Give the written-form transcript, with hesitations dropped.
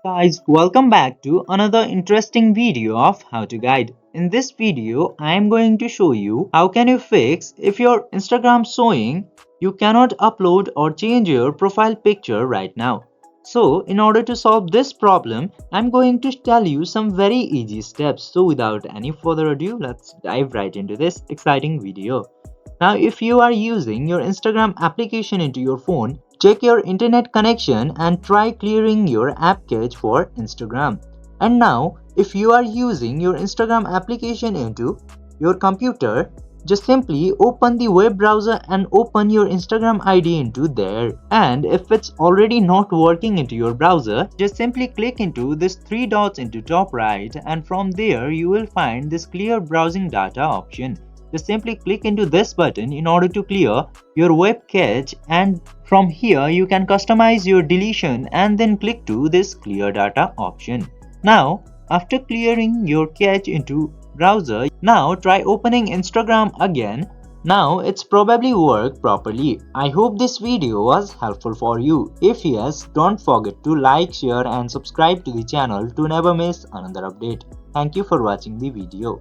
Guys, welcome back to another interesting video of How to Guide. In this video, I am going to show you how can you fix if your Instagram showing you cannot upload or change your profile picture right now. So, in order to solve this problem, I'm going to tell you some very easy steps. So, without any further ado, let's dive right into this exciting video. Now, if you are using your Instagram application into your phone, check your internet connection and try clearing your app cache for Instagram. And now, if you are using your Instagram application into your computer, just simply open the web browser and open your Instagram ID into there. And if it's already not working into your browser, just simply click into this three dots into top right, and from there you will find this clear browsing data option. Just simply click into this button in order to clear your web cache, and from here you can customize your deletion and then click to this clear data option. Now after clearing your cache into browser, now try opening Instagram again. Now it's probably worked properly. I hope this video was helpful for you. If yes, don't forget to like, share and subscribe to the channel to never miss another update. Thank you for watching the video.